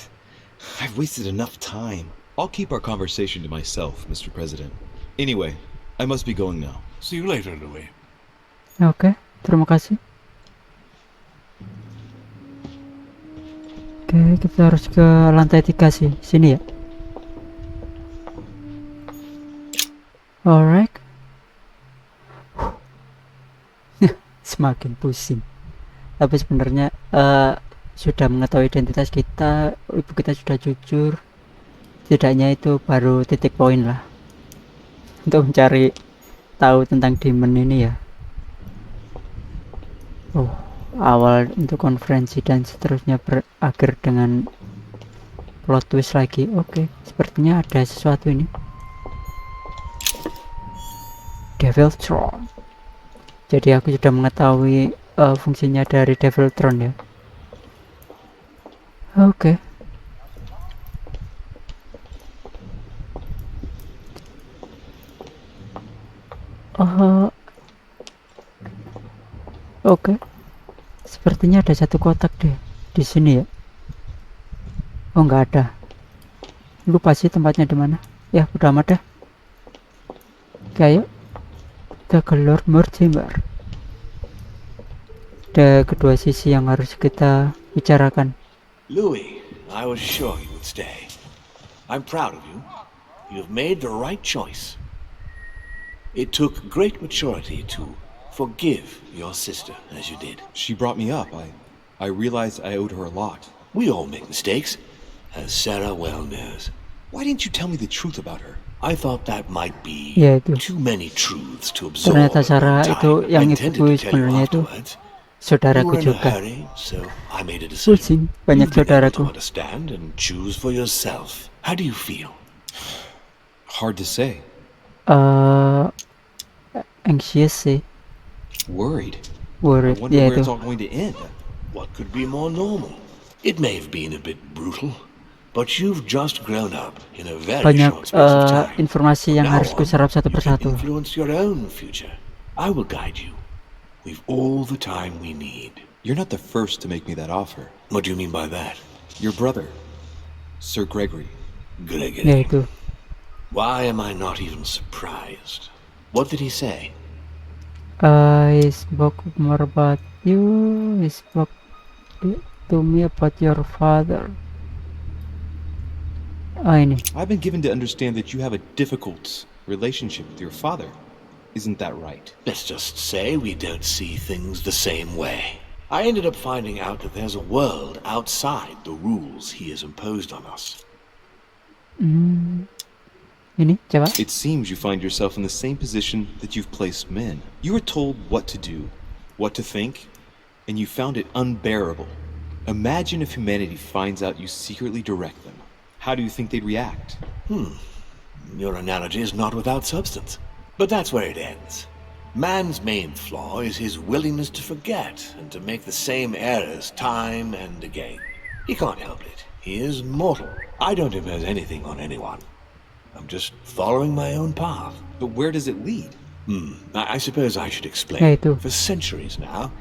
I've wasted enough time. I'll keep our conversation to myself, Mr. President. Anyway, I must be going now. See you later, Louis. Oke, terima kasih. Oke, kita harus ke lantai 3 sih, sini ya. Alright. Semakin pusing. Tapi sebenarnya sudah mengetahui identitas kita, ibu kita sudah jujur. Setidaknya itu baru titik poin lah untuk mencari tahu tentang demon ini ya. Awal untuk konferensi dan seterusnya berakhir dengan plot twist lagi. Oke, sepertinya ada sesuatu ini. Devil Throne. Jadi aku sudah mengetahui fungsinya dari Devil Throne ya. Oke. Oke. Sepertinya ada satu kotak deh di sini ya. Oh, nggak ada. Lupa sih tempatnya di mana. Ya, udah amat dah. Oke, ayo. Kita ke Lord Mortimer. Ada kedua sisi yang harus kita bicarakan. Louis, I was sure you would stay. I'm proud of you. You've made the right choice. It took great maturity to forgive your sister as you did. She brought me up. I realized I owed her a lot. We all make mistakes, as Sarah well knows. Why didn't you tell me the truth about her? I thought that might be Ya, itu. too many truths to absorb. Ternyata at one Sarah time. itu I yang intended ibuku to tell you sebenarnya itu afterwards. You saudaraku were in a juga. hurry, so I made a decision. Pusing, banyak You've been able saudaraku. to understand and choose for yourself. How do you feel? Hard to say. Anxious sih, Worried. I worried. wonder Ya where itu. it's all going to end. What could be more normal? It may have been a bit brutal, but you've just grown up in a very Banyak short space of time. informasi yang From now harus on, kuserap satu you can persatu. influence your own future. I will guide you. We've all the time we need. You're not the first to make me that offer. What do you mean by that? Your brother, Sir Gregory. Gregory. Ya itu. Why am I not even surprised? What did he say? He spoke more about you. He spoke to me about your father. Ini. I've been given to understand that you have a difficult relationship with your father. Isn't that right? Let's just say we don't see things the same way. I ended up finding out that there's a world outside the rules he has imposed on us. Ini coba. It seems you find yourself in the same position that you've placed men. You were told what to do, what to think, and you found it unbearable. Imagine if humanity finds out you secretly direct them. How do you think they'd react? Your analogy is not without substance. But that's where it ends. Man's main flaw is his willingness to forget and to make the same errors time and again. He can't help it. He is mortal. I don't impose anything on anyone. I'm just following my own path. But where does it lead? I suppose I should explain. Ya itu. For centuries now,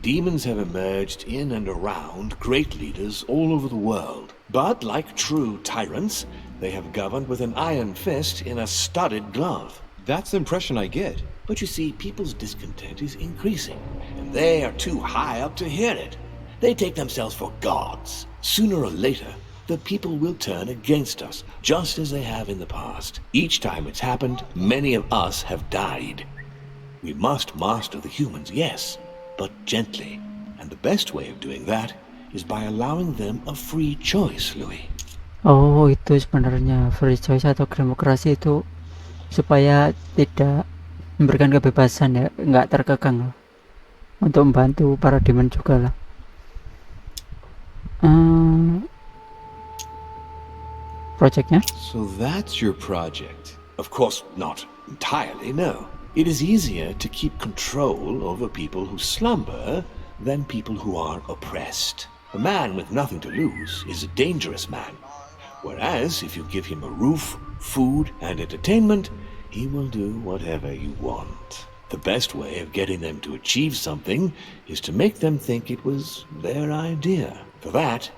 demons have emerged in and around great leaders all over the world. But like true tyrants, they have governed with an iron fist in a studded glove. That's the impression I get. But you see, people's discontent is increasing, and they are too high up to hear it. They take themselves for gods. Sooner or later, the people will turn against us, just as they have in the past. Each time it's happened, many of us have died. We must master the humans, yes, but gently. And the best way of doing that is by allowing them a free choice, Louis. Oh, itu sebenarnya free choice atau demokrasi itu supaya tidak memberikan kebebasan ya, nggak terkekang lah. Untuk membantu para demon juga lah. Projectnya? So that's your project. Of course, not entirely, no. It is easier to keep control over people who slumber than people who are oppressed. A man with nothing to lose is a dangerous man. Whereas, if you give him a roof, food, and entertainment, he will do whatever you want. The best way of getting them to achieve something is to make them think it was their idea. For that,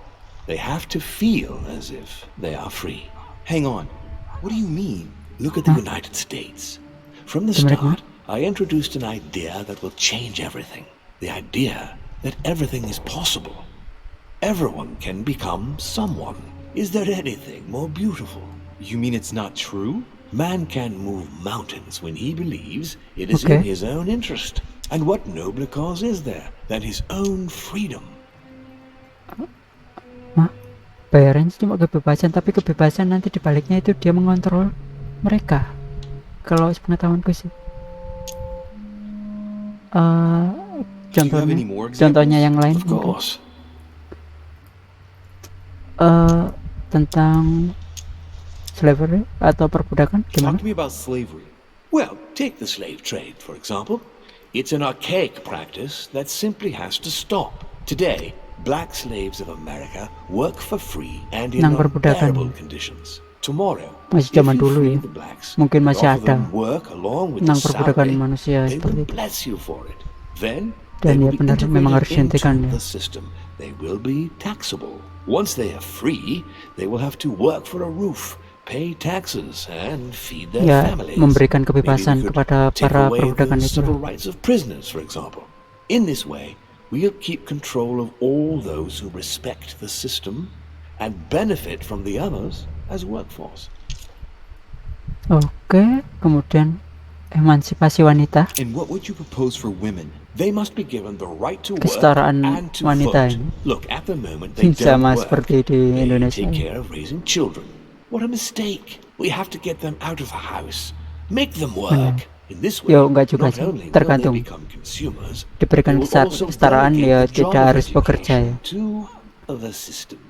they have to feel as if they are free. Hang on. What do you mean? Look at the United States. From the start, I introduced an idea that will change everything. The idea that everything is possible. Everyone can become someone. Is there anything more beautiful? You mean it's not true? Man can move mountains when he believes it is in his own interest. And what nobler cause is there than his own freedom? Bayarannya cuma kebebasan, tapi kebebasan nanti dibaliknya itu dia mengontrol mereka. Kalau sepengetahuanku sih. Contohnya yang lain. Of course. Tentang slavery atau perbudakan gimana? Talk to me about slavery. Well, take the slave trade, for example. It's an archaic practice that simply has to stop. Today, black slaves of America work for free and in Nang perbudakan. unbearable conditions. Tomorrow, Masih if zaman you dulu free ya. the blacks, Mungkin and masih offer ada. them work along with Nang the perbudakan salary, manusia they seperti will itu. bless you for it. Then, Dan they ya will be benar, memang harus integrated dihentikan into ya. the system. They will be taxable. Once they are free, they will have to work for a roof, pay taxes, and feed their Ya, families. memberikan Maybe we kebebasan could kepada take para away perbudakan the itu. civil rights of prisoners, for example. In this way, we'll keep control of all those who respect the system and benefit from the others as workforce. Oke, kemudian emansipasi wanita. And what would you propose for women? They must be given the right to work Kesetaraan and to wanita vote. ini. Look, at the moment they don't Sama work. seperti di They Indonesia. take care of raising children. What a mistake. We have to get them out of the house. Make them work. In this way, Yo, enggak juga not sih. only will Tergantung. they become consumers, Diberikan they will also kesetaraan, delegate ya the job tidak of harus bekerja ya. education to the system.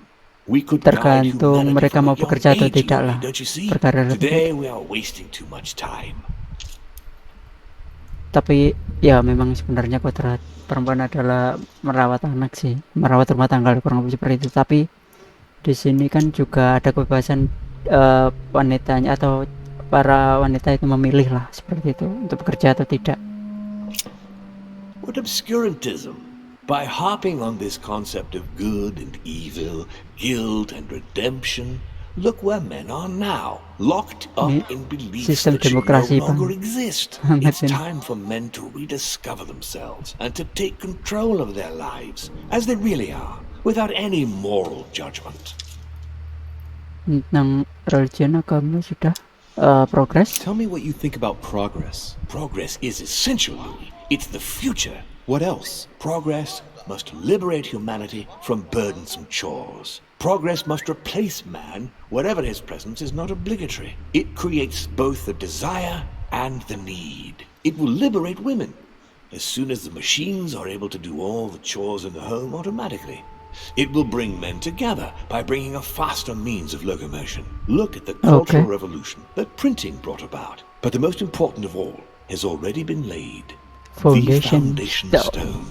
We could guide Tergantung humanity mereka from a mau young bekerja atau age, tidak Louis, lah. don't you see? Perkara Today we are wasting too much time. Tapi ya memang sebenarnya kodrat perempuan adalah merawat anak sih, merawat rumah tangga kurang lebih seperti itu. Tapi di sini kan juga ada kebebasan wanitanya atau para wanita itu memilih lah seperti itu untuk bekerja atau tidak. What obscurantism! By harping on this concept of good and evil, guilt and redemption, look where men are now, locked up Ini in beliefs sistem that should no demokrasi, longer Bang. exist. Banget It's ini. time for men to rediscover themselves and to take control of their lives as they really are, without any moral judgment. Tentang religion agama sudah progress. Tell me what you think about progress. Progress is essential. It's the future. What else? Progress must liberate humanity from burdensome chores. Progress must replace man wherever his presence is not obligatory. It creates both the desire and the need. It will liberate women as soon as the machines are able to do all the chores in the home automatically. It will bring men together by bringing a faster means of locomotion. Look at the cultural revolution that printing brought about. But the most important of all has already been laid. The foundation stone,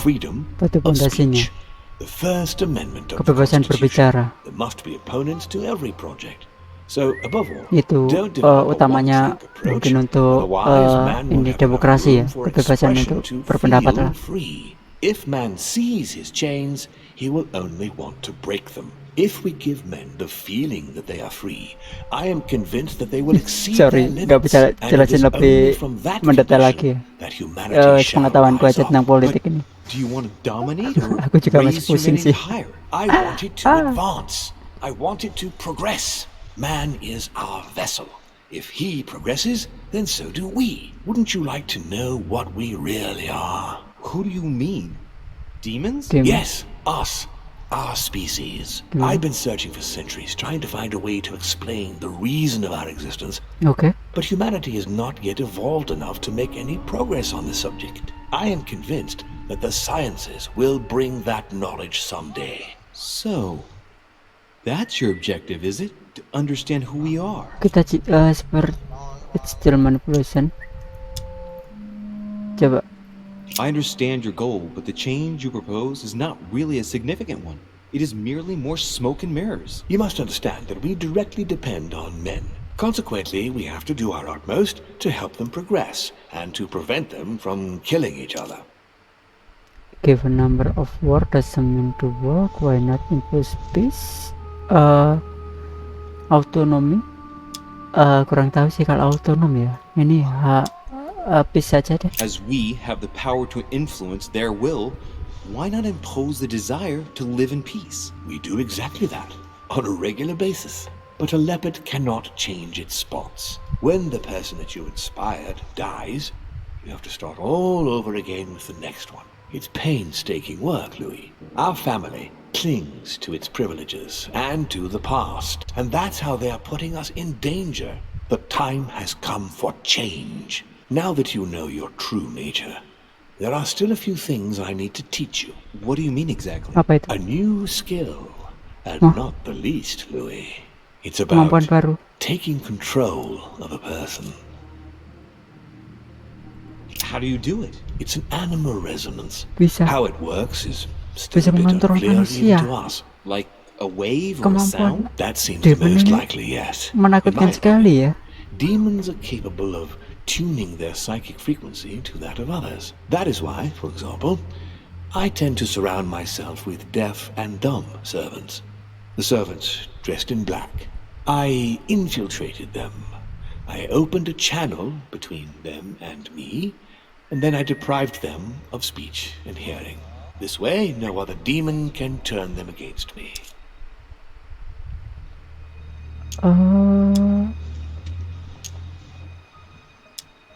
freedom of speech, the First Amendment of the Kebebasan Constitution. berbicara. There must be opponents to every project. So, above all, Itu don't develop a utamanya one-trick approach, mungkin untuk otherwise man will ini have enough demokrasi ya, room for kebebasan expression untuk to berpendapat feel lah. free. If man sees his chains, he will only want to break them. If we give men the feeling that they are free, I am convinced that they will exceed Sorry, their nggak limits. bisa And it jelasin is lebih only from that mendetail lagi condition ya. that humanity shall Pengetahuanku rise aja up. tentang politik ini. Do you want to dominate or Aku juga masih raise pusing humanity sih. higher? I want it to advance. I want it to progress. Man is our vessel. If he progresses, then so do we. Wouldn't you like to know what we really are? Who do you mean? Demons? Yes, us. Our species. I've been searching for centuries, trying to find a way to explain the reason of our existence. Oke. But humanity has not yet evolved enough to make any progress on the subject. I am convinced that the sciences will bring that knowledge someday. So, that's your objective, is it? To understand who we are. Kita seperti it's still manipulation. Coba. I understand your goal, but the change you propose is not really a significant one. It is merely more smoke and mirrors. You must understand that we directly depend on men. Consequently, we have to do our utmost to help them progress and to prevent them from killing each other. Given number of war doesn't mean to work. Why not impose peace? Autonomi. Kurang tahu sih kalau autonom ya. Ini peace saja deh. As we have the power to influence their will, why not impose the desire to live in peace? We do exactly that on a regular basis. But a leopard cannot change its spots. When the person that you inspired dies, you have to start all over again with the next one. It's painstaking work, Louis. Our family clings to its privileges and to the past, and that's how they are putting us in danger. The time has come for change. Now that you know your true nature, there are still a few things I need to teach you. What do you mean exactly? Apa itu? A new skill, and not the least, Louis. It's Kemampuan about baru. taking control of a person. How do you do it? It's an animal resonance. Bisa How it works is still bisa a bit mengontrol unclear manusia. even to us. Like a wave or a Kemampuan sound? That seems the demon most ini likely, yes. menakutkan In my sekali ya. Demons are capable of tuning their psychic frequency to that of others. That is why, for example, I tend to surround myself with deaf and dumb servants. The servants dressed in black. I infiltrated them. I opened a channel between them and me, and then I deprived them of speech and hearing. This way, no other demon can turn them against me.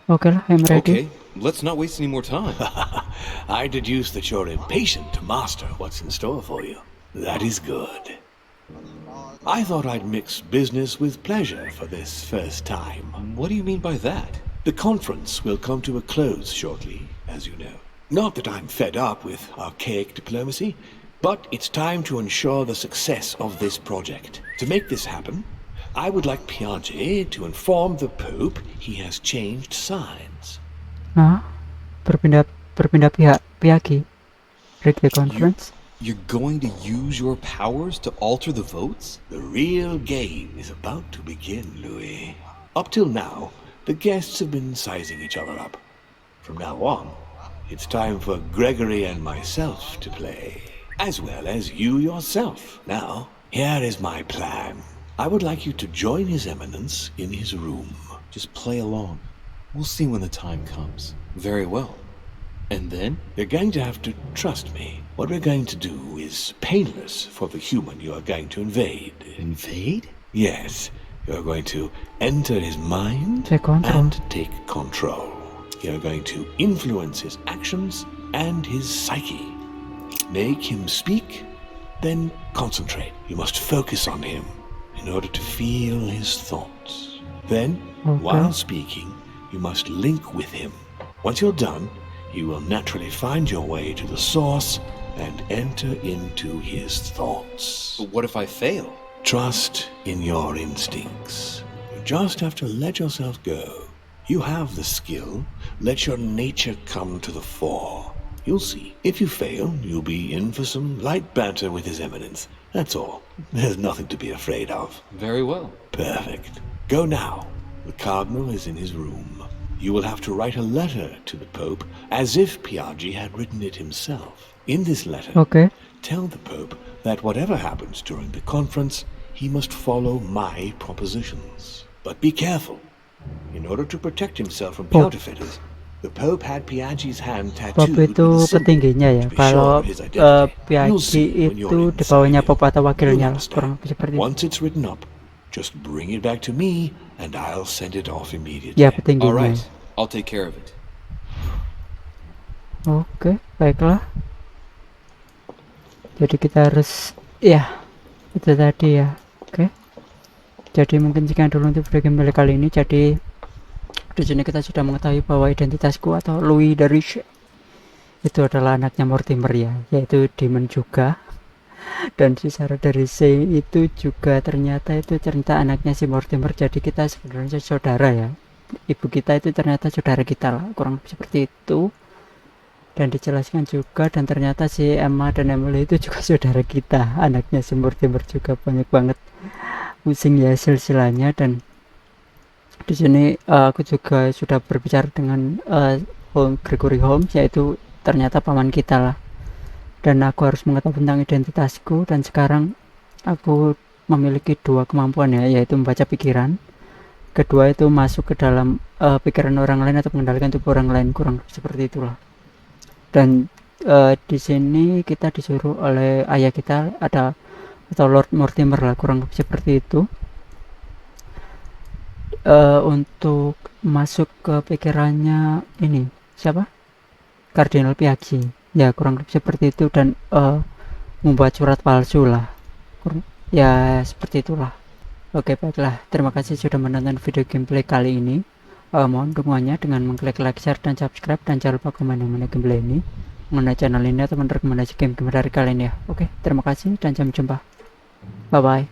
Oke lah, I'm ready. Okay, let's not waste any more time. I deduce that you're impatient to master what's in store for you. That is good. I thought I'd mix business with pleasure for this first time. What do you mean by that? The conference will come to a close shortly, as you know. Not that I'm fed up with archaic diplomacy, but it's time to ensure the success of this project. To make this happen, I would like Piaget to inform the Pope he has changed sides. Nah, berpindah pihak, Piagi. Break the conference. You're going to use your powers to alter the votes? The real game is about to begin, Louis. Up till now, the guests have been sizing each other up. From now on, it's time for Gregory and myself to play, as well as you yourself. Now, here is my plan. I would like you to join His Eminence in his room. Just play along. We'll see when the time comes. Very well. And then? You're going to have to trust me. What we're going to do is painless for the human you are going to invade. Invade? Yes, you're going to enter his mind Take control. and take control. You're going to influence his actions and his psyche. Make him speak, then concentrate. You must focus on him in order to feel his thoughts. Then, while speaking, you must link with him. Once you're done, you will naturally find your way to the source and enter into his thoughts. But what if I fail? Trust in your instincts. You just have to let yourself go. You have the skill. Let your nature come to the fore. You'll see. If you fail, you'll be in for some light banter with His Eminence. That's all. There's nothing to be afraid of. Very well. Perfect. Go now. The Cardinal is in his room. You will have to write a letter to the Pope as if Piaget had written it himself. In this letter, tell the Pope that whatever happens during the conference, he must follow my propositions. But be careful. In order to protect himself from counterfeiters, the Pope had Piaget's hand tattooed Pope itu with a symbol petingginya ya. to be sure Kalau of his identity. You'll see Piagi when itu you're di bawahnya inside. Pope atau wakilnya, You'll kurang understand. lebih seperti itu. Once it's written up, just bring it back to me and I'll send it off immediately. Ya, petingginya. All right, I'll take care of it. Oke, baiklah. Jadi kita harus, ya, itu tadi ya. Oke. Jadi mungkin sekian dulu untuk video gameplay kali ini. Jadi di sini kita sudah mengetahui bahwa identitasku atau Louis dari itu adalah anaknya Mortimer ya, yaitu demon juga. Dan si Sarah dari C itu juga ternyata itu cerita anaknya si Mortimer. Jadi kita sebenarnya saudara ya. Ibu kita itu ternyata saudara kita lah, kurang lebih seperti itu. Dan dijelaskan juga, dan ternyata si Emma dan Emily itu juga saudara kita, anaknya si Mortimer juga. Banyak banget pusing ya silsilahnya. Dan di sini aku juga sudah berbicara dengan Gregory Holmes, yaitu ternyata paman kita lah. Dan aku harus mengetahui tentang identitasku, dan sekarang aku memiliki dua kemampuan ya, yaitu membaca pikiran. Kedua itu masuk ke dalam pikiran orang lain atau mengendalikan tubuh orang lain, kurang seperti itulah. Dan di sini kita disuruh oleh ayah kita atau Lord Mortimer lah, kurang lebih seperti itu, untuk masuk ke pikirannya ini siapa? Kardinal Piaggi ya, kurang lebih seperti itu. Dan membuat surat palsu lah, ya seperti itulah. Oke, baiklah, terima kasih sudah menonton video gameplay kali ini. Mohon dukungannya dengan mengklik like, share, dan subscribe, dan jangan lupa komen mengenai gameplay ini, mengenai channel ini, atau merekomendasi game-game dari kalian ya. Oke, terima kasih dan sampai jumpa. Bye bye.